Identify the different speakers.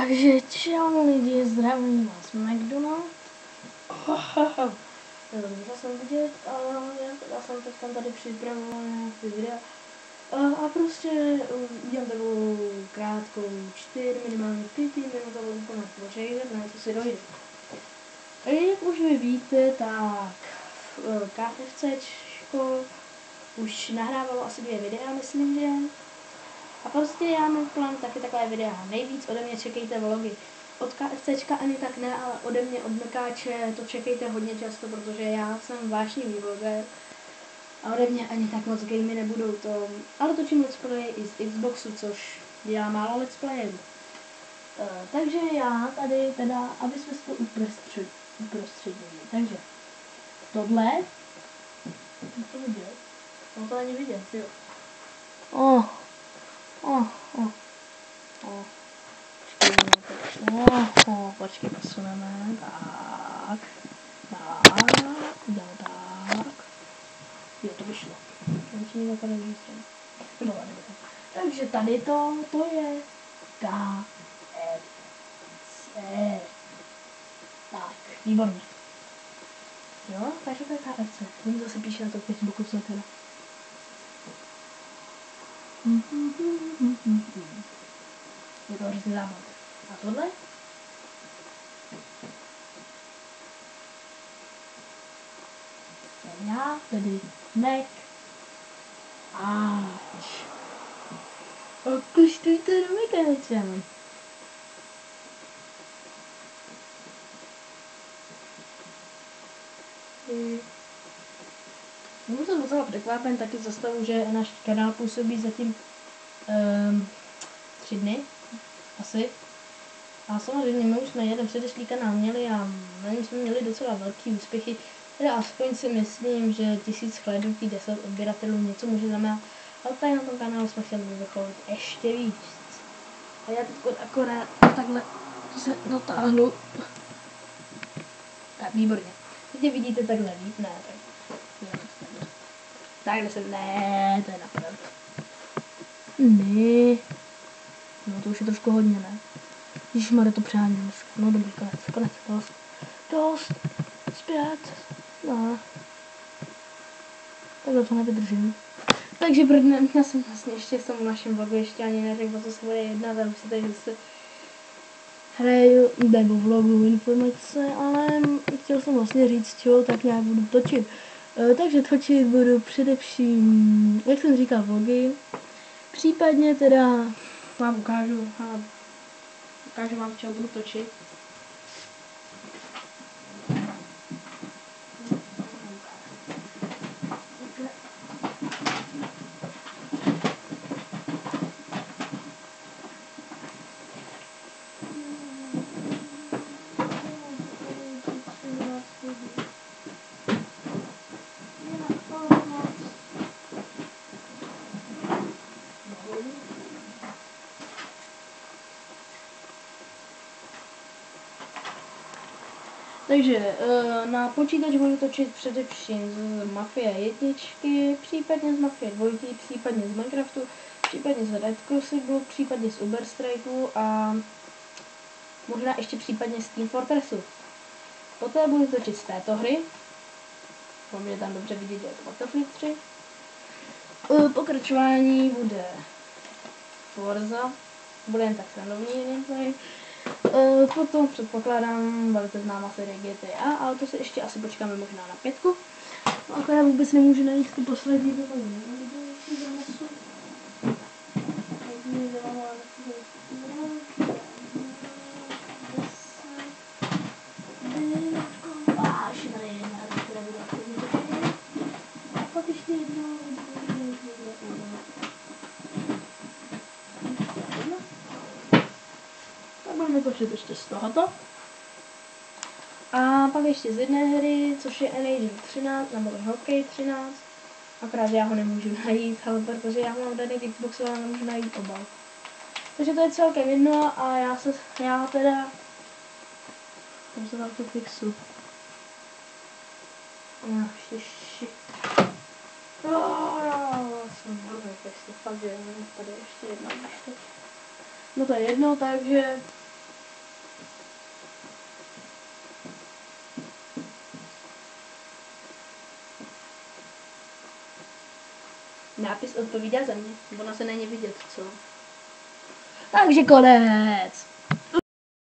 Speaker 1: Takže čau lidi, zdravím vás McDonald. Můžu jsem vidět, ale já jsem teď tady připravoval nějaký videa. A prostě udělám takovou krátkou 4, minimálně 5 minutovou úplně počejte, na co si dojde. A jak už vy víte, tak KFCčko už nahrávalo asi 2 videa, myslím, že. A prostě já mám plán taky takové videa. Nejvíc ode mě čekejte vlogy. Od KFCčka ani tak ne, ale ode mě, od Mekáče, to čekejte hodně často, protože já jsem vášnivý vloger. A ode mě ani tak moc gamey nebudou to. Ale točím let's play i z Xboxu, což dělá málo let's playů. Takže já tady teda, aby jsme to uprostředili. Takže tohle. To vidět? No to ani vidět, jo. Počkej, posuneme, tak, udělám tak, jo, to vyšlo, takže tady to je KFC, tak, výborně, jo, takže to je KFC, to mi zase píše na to Facebooku, co teda. Je to hrozně zábavné. A tohle? Jsem já, tedy Mac. Ač. Okuštujte do Mekáčem. Jsem docela překvapen taky za stavu, že náš kanál působí zatím 3 dny. Asi. A samozřejmě my už jsme jeden předešlý kanál měli a na něm jsme měli docela velký úspěchy. Teda aspoň si myslím, že 1000 shlédnutí, 10 odběratelů něco může znamenat. Ale tady na tom kanálu jsme chtěli vyvrcholit ještě víc. A já teď akorát takhle se dotáhnu. Tak, výborně. Teď vidíte takhle líp, ne, tak. Takhle jsem, ne, to je napravdu. Ne. No to už je trošku hodně, ne? Ježišmarja, to přeháním dneska. No dobrý, konec, dost, zpět, no. Takhle to nevydržím. Takže pro dne, já jsem vlastně ještě v tom našem vlogu ještě ani neřekl, o co se bude jednat, a už si tady zase hraju, nebo vlogu informace, ale chtěl jsem vlastně říct, čeho tak nějak budu točit. Takže točit budu především, jak jsem říkal, vlogy, případně teda vám ukážu vám, čeho budu točit. Takže na počítač budu točit především z Mafie 1, případně z Mafie 2, případně z Minecraftu, případně z Red Crucible, případně z Uber Strikeu a možná ještě případně z Team Fortressu. Poté budu točit z této hry, je tam dobře vidět, že je to Battlefield 3. Pokračování bude Forza, bude jen tak srandovní gameplay. Potom předpokládám velice známá série GTA, ale to se ještě asi počkáme možná na 5. No, akorát vůbec nemůžu najít tu poslední dobu. Budeme točit ještě z tohoto. A pak ještě z jedné hry, což je NHL 13, nebo Hockey 13. Akorát já ho nemůžu najít, ale protože já mám daný Xbox, ale nemůžu najít obal. Takže to je celkem jedno a já teda tam se tam tu fixu. Jsem blbý, fakt, že tady ještě jedna. No to je jedno, takže Nápis odpovídá za mě. Ona se není vidět, co?
Speaker 2: Takže konec.